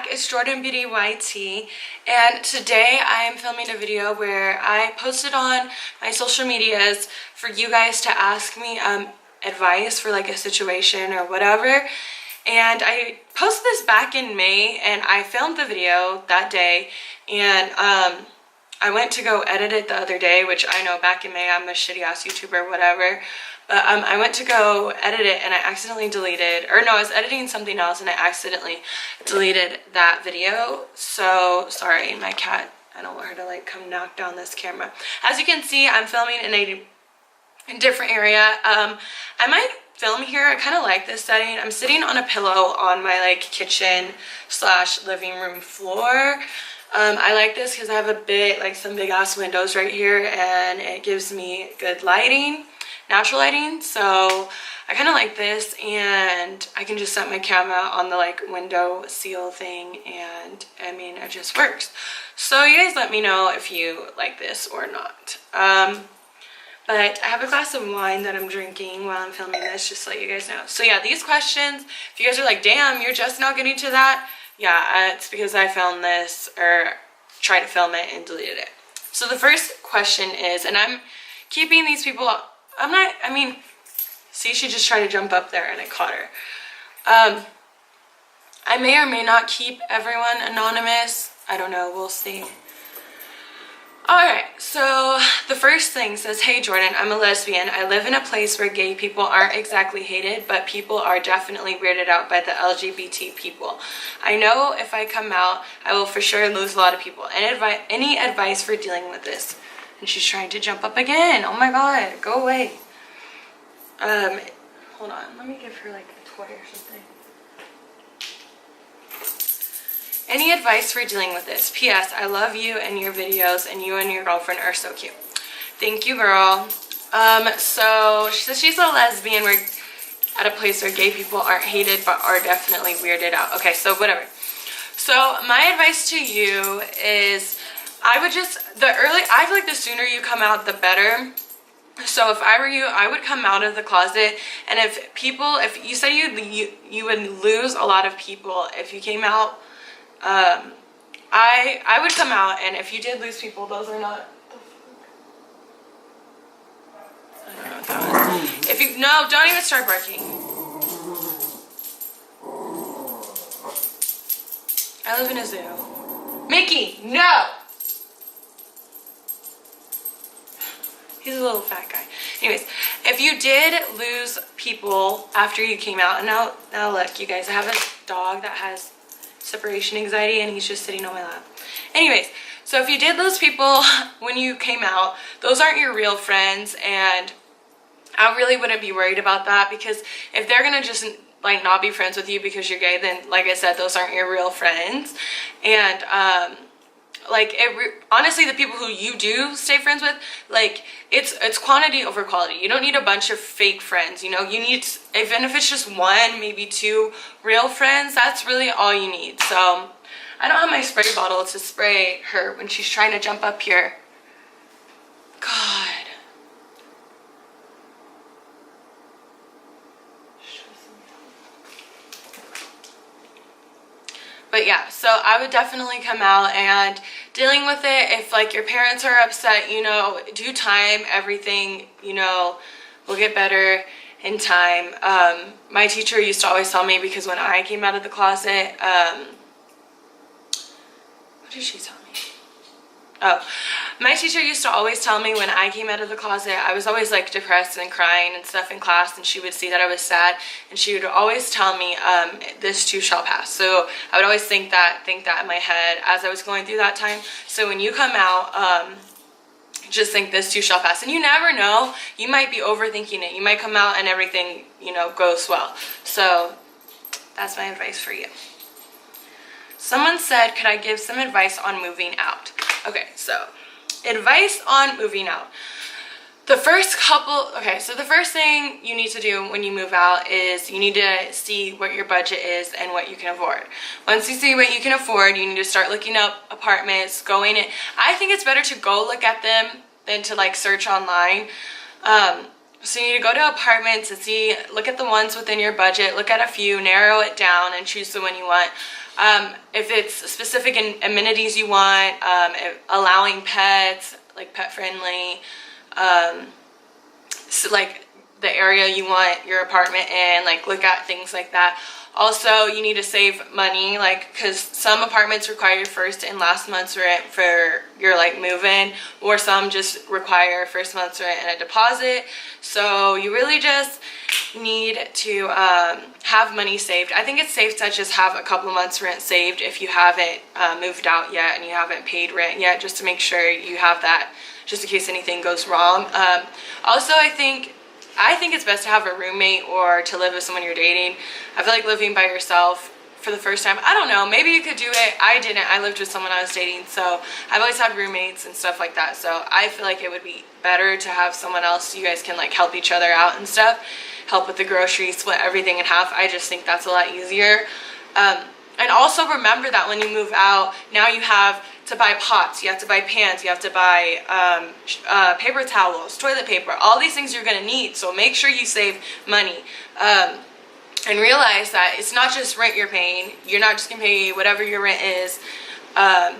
back. It's Jordan Beauty YT, and today I am filming a video where I posted on my social medias for you guys to ask me advice for like a situation or whatever. And I posted this back in May, and I filmed the video that day, and I went to go edit it the other day, which I know back in May I'm a shitty ass YouTuber, whatever. But I went to go edit it and I accidentally deleted, or no, I was editing something else and I accidentally deleted that video. So sorry, my cat, I don't want her to like come knock down this camera. As you can see, I'm filming in a different area. I might film here. I kind of like this setting. I'm sitting on a pillow on my like kitchen / living room floor. I like this because I have some big ass windows right here, and it gives me good lighting, natural lighting. So I kind of like this, and I can just set my camera on the like window seal thing, and I mean it just works. So you guys let me know if you like this or not. But I have a glass of wine that I'm drinking while I'm filming this, just to let you guys know. So yeah, these questions, if you guys are like, damn, you're just now getting to that, yeah, it's because I filmed this, or tried to film it and deleted it. So the first question is, and I'm keeping these people, see, she just tried to jump up there and I caught her. I may or may not keep everyone anonymous. I don't know, we'll see. Alright, so the first thing says, hey Jordan, I'm a lesbian. I live in a place where gay people aren't exactly hated, but people are definitely weirded out by the LGBT people. I know if I come out, I will for sure lose a lot of people. Any advice for dealing with this? And she's trying to jump up again. Oh my god, go away. Hold on, let me give her like a toy or something. Any advice for dealing with this? P.S. I love you and your videos, and you and your girlfriend are so cute. Thank you, girl. So she says she's a lesbian. We're at a place where gay people aren't hated but are definitely weirded out. Okay, so whatever. So my advice to you is, I feel like the sooner you come out, the better. So if I were you, I would come out of the closet, and if you said you would lose a lot of people if you came out, I would come out, and if you did lose people, those are not, I don't know what that was. No, don't even start barking. I live in a zoo. Mickey, no! He's a little fat guy. Anyways, if you did lose people after you came out, and now look, you guys, I have a dog that has separation anxiety, and he's just sitting on my lap. Anyways, so if you did lose people when you came out, those aren't your real friends, and I really wouldn't be worried about that, because if they're gonna just like not be friends with you because you're gay, then like I said, those aren't your real friends. And honestly, the people who you do stay friends with, like it's quantity over quality. You don't need a bunch of fake friends, you know. You need, even if it's just one, maybe two real friends, that's really all you need. So I don't have my spray bottle to spray her when she's trying to jump up here. God. But yeah, so I would definitely come out, and dealing with it, if like your parents are upset, you know, due time, everything, you know, will get better in time. My teacher used to always tell me, because when I came out of the closet, what did she tell me? Oh, my teacher used to always tell me when I came out of the closet, I was always like depressed and crying and stuff in class, and she would see that I was sad, and she would always tell me, this too shall pass. So I would always think that in my head as I was going through that time. So when you come out, just think this too shall pass. And you never know, you might be overthinking it. You might come out and everything, you know, goes well. So that's my advice for you. Someone said, could I give some advice on moving out? Okay, so advice on moving out. The first thing you need to do when you move out is you need to see what your budget is and what you can afford. Once you see what you can afford, you need to start looking up apartments, going in. I think it's better to go look at them than to like search online. So you need to go to apartments and look at the ones within your budget, look at a few, narrow it down, and choose the one you want. If it's specific amenities you want, allowing pets, like pet friendly, so like the area you want your apartment in, like look at things like that. Also, you need to save money, like, because some apartments require your first and last month's rent for your like move-in, or some just require first month's rent and a deposit. So you really just need to have money saved. I think it's safe to just have a couple months rent saved if you haven't moved out yet and you haven't paid rent yet, just to make sure you have that just in case anything goes wrong. Also, I think it's best to have a roommate or to live with someone you're dating. I feel like living by yourself for the first time, I don't know, maybe you could do it. I didn't. I lived with someone I was dating, so I've always had roommates and stuff like that. So I feel like it would be better to have someone else so you guys can like help each other out and stuff, help with the groceries, split everything in half. I just think that's a lot easier. And also remember that when you move out, now you have to buy pots, you have to buy pans, you have to buy paper towels, toilet paper, all these things you're gonna need. So make sure you save money. And realize that it's not just rent you're paying. You're not just gonna pay whatever your rent is.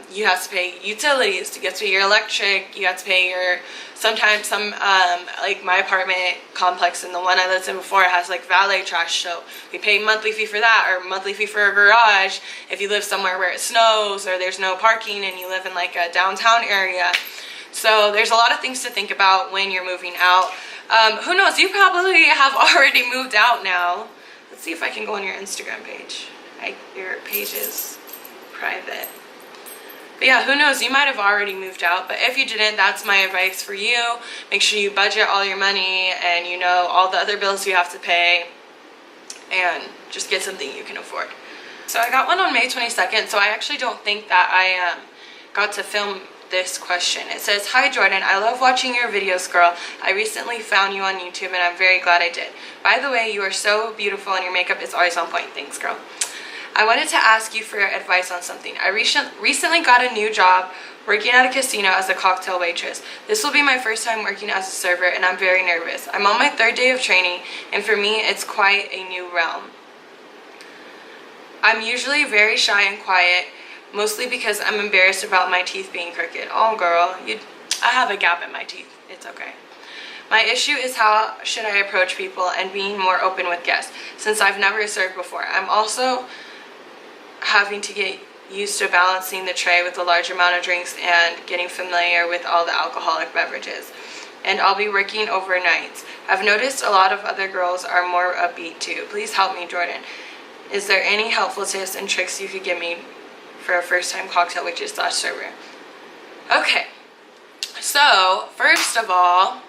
You have to pay utilities to get to your electric. You have to pay your, sometimes some, like my apartment complex and the one I lived in before has like valet trash. So we pay monthly fee for that, or monthly fee for a garage if you live somewhere where it snows or there's no parking and you live in like a downtown area. So there's a lot of things to think about when you're moving out. Who knows, you probably have already moved out now. Let's see if I can go on your Instagram page. Your page is private. But yeah, who knows, you might have already moved out. But if you didn't, that's my advice for you. Make sure you budget all your money and you know all the other bills you have to pay, and just get something you can afford. So I got one on May 22nd, so I actually don't think that I got to film this question. It says, "Hi Jordan, I love watching your videos, girl. I recently found you on YouTube and I'm very glad I did. By the way, you are so beautiful and your makeup is always on point. Thanks, girl. I wanted to ask you for advice on something. I recently got a new job working at a casino as a cocktail waitress. This will be my first time working as a server and I'm very nervous. I'm on my 3rd day of training and for me it's quite a new realm. I'm usually very shy and quiet, mostly because I'm embarrassed about my teeth being crooked." Oh girl, I have a gap in my teeth. It's okay. "My issue is how should I approach people and being more open with guests, since I've never served before. I'm also having to get used to balancing the tray with a large amount of drinks and getting familiar with all the alcoholic beverages. And I'll be working overnights. I've noticed a lot of other girls are more upbeat too. Please help me, Jordan. Is there any helpful tips and tricks you could give me for a first-time cocktail waitress / server?" Okay, so first of all,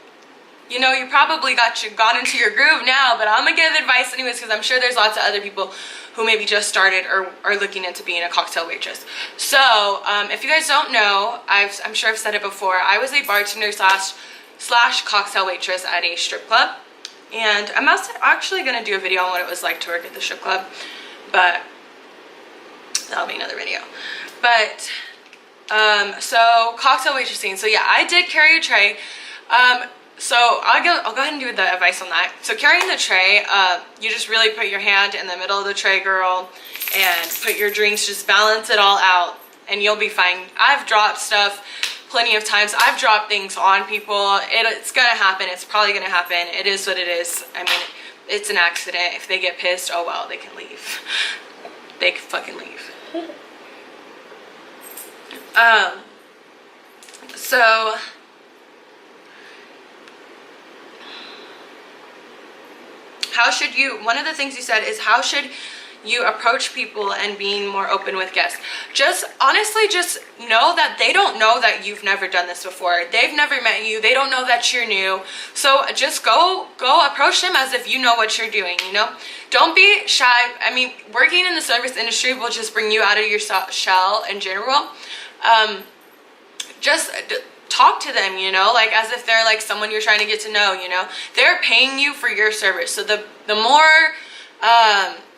you know, you probably got into your groove now, but I'm gonna give advice anyways because I'm sure there's lots of other people who maybe just started or are looking into being a cocktail waitress. So if you guys don't know, I'm sure I've said it before, I was a bartender slash cocktail waitress at a strip club, and I'm actually gonna do a video on what it was like to work at the strip club, but that'll be another video. But so cocktail waitressing, so yeah, I did carry a tray. So I'll go ahead and do the advice on that. So carrying the tray, you just really put your hand in the middle of the tray, girl, and put your drinks, just balance it all out and you'll be fine. I've dropped stuff plenty of times. I've dropped things on people. It's gonna happen. It's probably gonna happen. It is what it is. I mean, it's an accident. If they get pissed, oh well, they can leave. They can fucking leave. So how should you, one of the things you said is how should you approach people and being more open with guests? Just honestly, just know that they don't know that you've never done this before. They've never met you. They don't know that you're new. So just go approach them as if you know what you're doing, you know? Don't be shy. I mean, working in the service industry will just bring you out of your shell in general. Just talk to them, you know, like as if they're like someone you're trying to get to know, you know. They're paying you for your service. So the more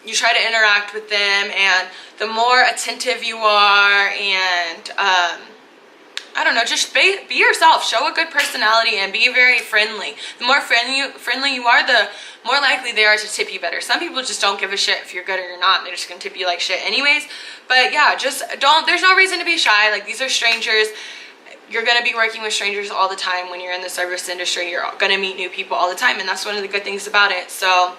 you try to interact with them and the more attentive you are and I don't know, just be yourself. Show a good personality and be very friendly. The more friendly you are, the more likely they are to tip you better. Some people just don't give a shit if you're good or you're not. They're just gonna tip you like shit anyways. But yeah, just don't, there's no reason to be shy. Like, these are strangers. You're going to be working with strangers all the time. When you're in the service industry, you're going to meet new people all the time, and that's one of the good things about it. So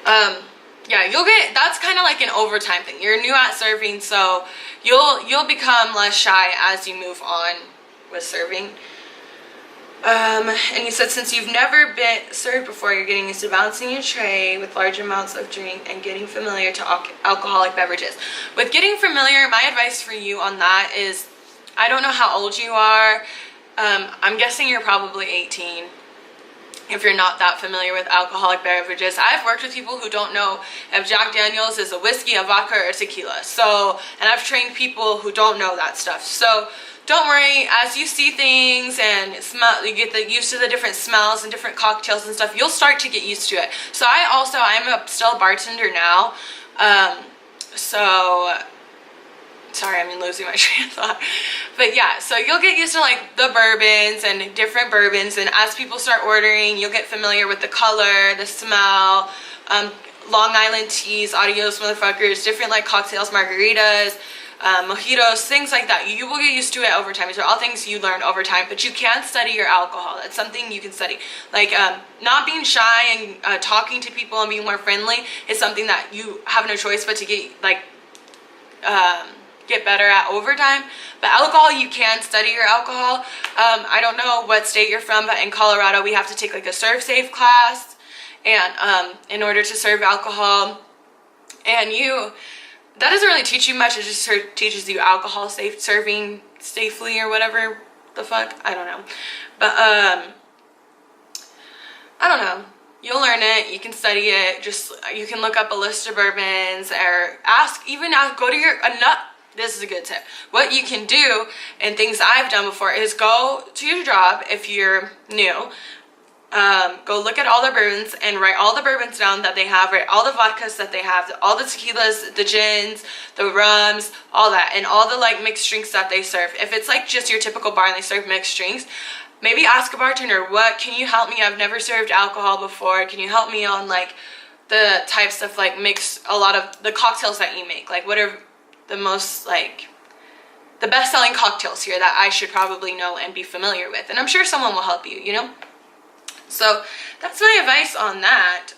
yeah, that's kind of like an overtime thing. You're new at serving, so you'll become less shy as you move on with serving. And you said, since you've never been served before, you're getting used to balancing your tray with large amounts of drink and getting familiar to alcoholic beverages. With getting familiar, my advice for you on that is, I don't know how old you are. I'm guessing you're probably 18 if you're not that familiar with alcoholic beverages. I've worked with people who don't know if Jack Daniels is a whiskey, a vodka, or a tequila. So, and I've trained people who don't know that stuff. So don't worry, as you see things and smell, you get used to the different smells and different cocktails and stuff, you'll start to get used to it. So I'm still a bartender now. Sorry, I'm losing my train of thought. But yeah, so you'll get used to like the bourbons and different bourbons, and as people start ordering, you'll get familiar with the color, the smell, Long Island teas, adios motherfuckers, different like cocktails, margaritas, mojitos, things like that. You will get used to it over time. These are all things you learn over time, but you can study your alcohol. That's something you can study. Like not being shy and talking to people and being more friendly is something that you have no choice but to get better at over time. But alcohol, you can study your alcohol. I don't know what state you're from, but in Colorado we have to take like a serve safe class, and in order to serve alcohol, and that doesn't really teach you much. It just teaches you alcohol serving safely or whatever the fuck, I don't know. But I don't know, you'll learn it, you can study it. Just, you can look up a list of bourbons, or go to your this is a good tip. What you can do, and things I've done before, is go to your job if you're new. Go look at all the bourbons and write all the bourbons down that they have, write all the vodkas that they have, all the tequilas, the gins, the rums, all that, and all the like mixed drinks that they serve. If it's like just your typical bar and they serve mixed drinks, maybe ask a bartender, what can you help me? I've never served alcohol before. Can you help me on like the types of like a lot of the cocktails that you make? Like, what are the most like the best-selling cocktails here that I should probably know and be familiar with? And I'm sure someone will help you, you know? So that's my advice on that.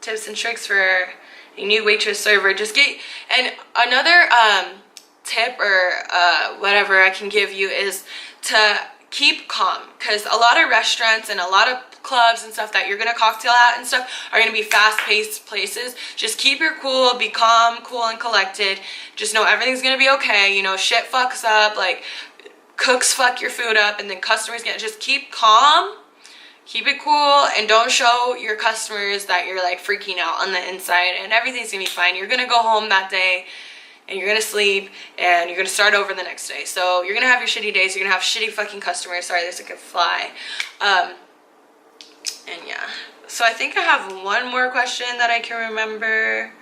Tips and tricks for a new waitress server. Just and another tip or whatever I can give you is to keep calm, because a lot of restaurants and a lot of clubs and stuff that you're gonna cocktail at and stuff are gonna be fast-paced places. Just keep your cool, be calm, cool, and collected. Just know everything's gonna be okay. You know, shit fucks up, like cooks fuck your food up, and then customers just keep calm, keep it cool, and don't show your customers that you're like freaking out on the inside, and everything's gonna be fine. You're gonna go home that day and you're gonna sleep, and you're gonna start over the next day. So you're gonna have your shitty days, you're gonna have shitty fucking customers. Sorry, there's like a fly. And yeah, so I think I have one more question that I can remember.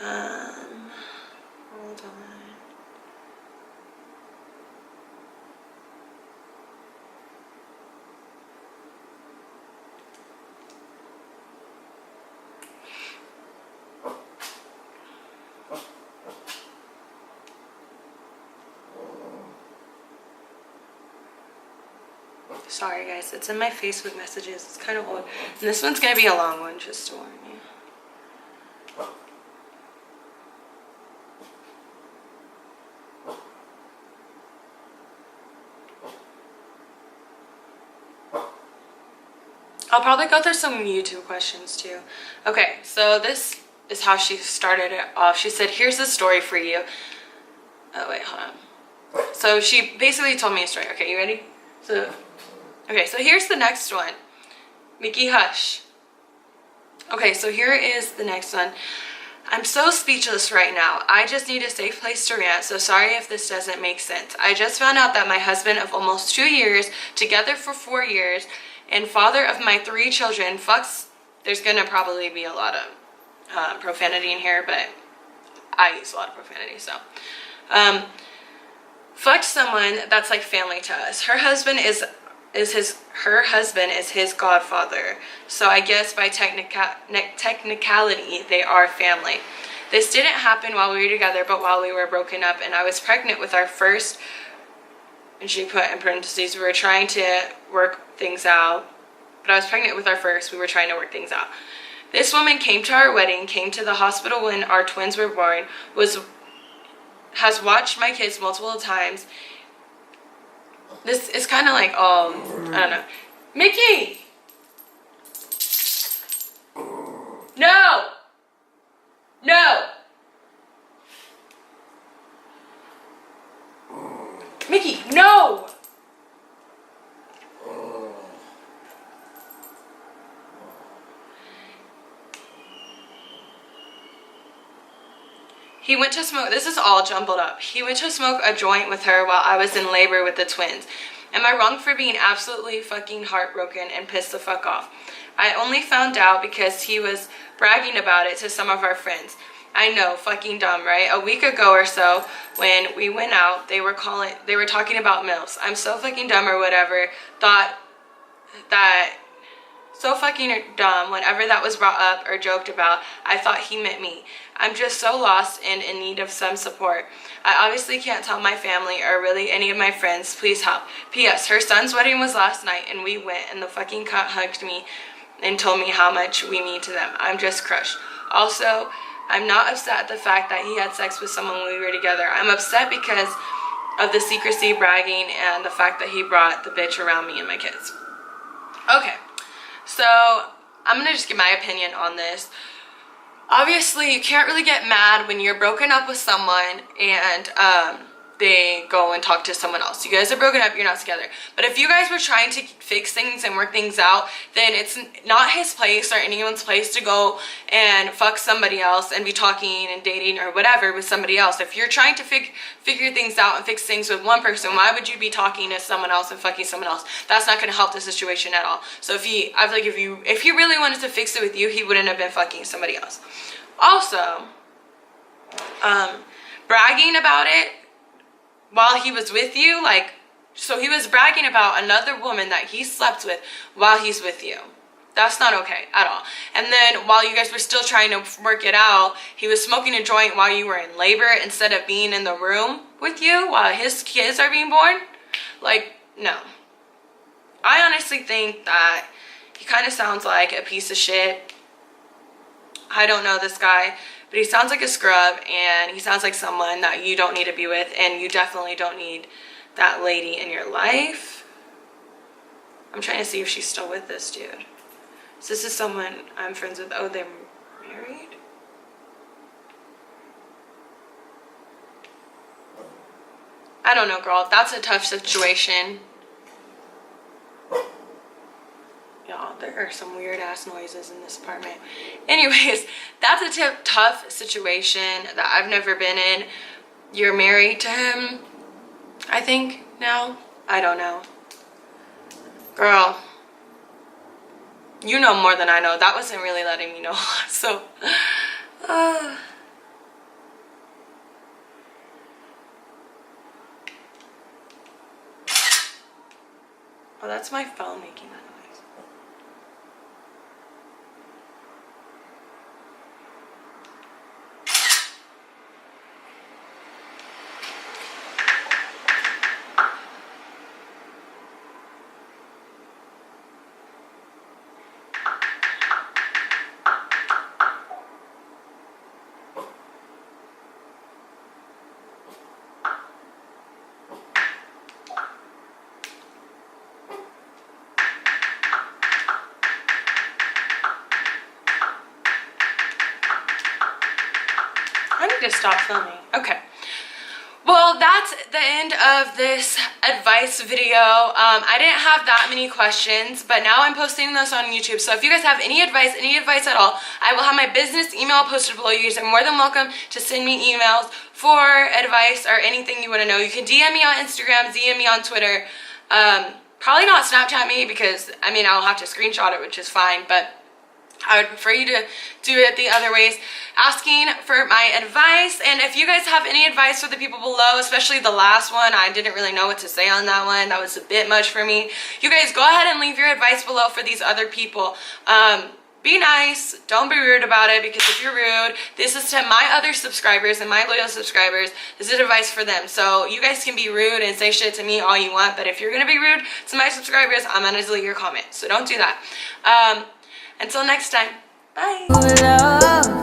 Hold on. Sorry guys, it's in my Facebook messages. It's kind of old. And this one's gonna be a long one, just to warn you. I'll probably go through some YouTube questions too. Okay, so this is how she started it off. She said, here's the story for you. Oh wait, hold on. So she basically told me a story. Okay, you ready? Okay, so here's the next one. Mickey Hush. Okay, so here is the next one. I'm so speechless right now. I just need a safe place to rant, so sorry if this doesn't make sense. I just found out that my husband of almost 2 years, together for 4 years, and father of my 3 children, fucks. There's gonna probably be a lot of profanity in here, but I use a lot of profanity, so. fucked someone that's like family to us. Her husband is his godfather. So I guess by technicality, they are family. This didn't happen while we were together, but while we were broken up, and I was pregnant with our first, and she put in parentheses, we were trying to work things out, but I was pregnant with our first, we were trying to work things out. This woman came to our wedding, came to the hospital when our twins were born, has watched my kids multiple times. This is kind of like, I don't know. Mickey! No! No! Mickey, no! He went to smoke, this is all jumbled up. He went to smoke a joint with her while I was in labor with the twins. Am I wrong for being absolutely fucking heartbroken and pissed the fuck off? I only found out because he was bragging about it to some of our friends. I know, fucking dumb, right? A week ago or so, when we went out, they were talking about MILFs. I'm so fucking dumb or whatever, thought that, so fucking dumb, whenever that was brought up or joked about, I thought he meant me. I'm just so lost and in need of some support. I obviously can't tell my family or really any of my friends. Please help. P.S. Her son's wedding was last night and we went and the fucking cunt hugged me and told me how much we mean to them. I'm just crushed. Also, I'm not upset at the fact that he had sex with someone when we were together. I'm upset because of the secrecy, bragging, and the fact that he brought the bitch around me and my kids. Okay, so I'm gonna just give my opinion on this. Obviously, you can't really get mad when you're broken up with someone and they go and talk to someone else. You guys are broken up, you're not together. But if you guys were trying to fix things and work things out, then it's not his place or anyone's place to go and fuck somebody else and be talking and dating or whatever with somebody else. If you're trying to figure things out and fix things with one person, why would you be talking to someone else and fucking someone else? That's not going to help the situation at all. So I feel like if he really wanted to fix it with you, he wouldn't have been fucking somebody else. Also, bragging about it while he was with you, so he was bragging about another woman that he slept with while he's with you. That's not okay at all. And then while you guys were still trying to work it out, he was smoking a joint while you were in labor instead of being in the room with you while his kids are being born. No. I honestly think that he kind of sounds like a piece of shit. I don't know this guy, but he sounds like a scrub, and he sounds like someone that you don't need to be with, and you definitely don't need that lady in your life. I'm trying to see if she's still with this dude. So this is someone I'm friends with. Oh, they're married? I don't know, girl. That's a tough situation. Y'all, there are some weird ass noises in this apartment. Anyways, that's a tough situation that I've never been in. You're married to him, I think, now. I don't know. Girl, you know more than I know. That wasn't really letting me know. So, oh, that's my phone making that noise. I need to stop filming. Okay. Well, that's the end of this advice video. I didn't have that many questions, but now I'm posting this on YouTube. So if you guys have any advice at all, I will have my business email posted below. You guys are more than welcome to send me emails for advice or anything you want to know. You can DM me on Instagram, DM me on Twitter. Probably not Snapchat me because, I'll have to screenshot it, which is fine, but I would prefer you to do it the other ways, asking for my advice. And if you guys have any advice for the people below, especially the last one, I didn't really know what to say on that one. That was a bit much for me. You guys go ahead and leave your advice below for these other people. Be nice, don't be rude about it, because if you're rude, this is to my other subscribers and my loyal subscribers. This is advice for them. So you guys can be rude and say shit to me all you want, but if you're gonna be rude to my subscribers, I'm gonna delete your comment. So don't do that. Until next time, bye.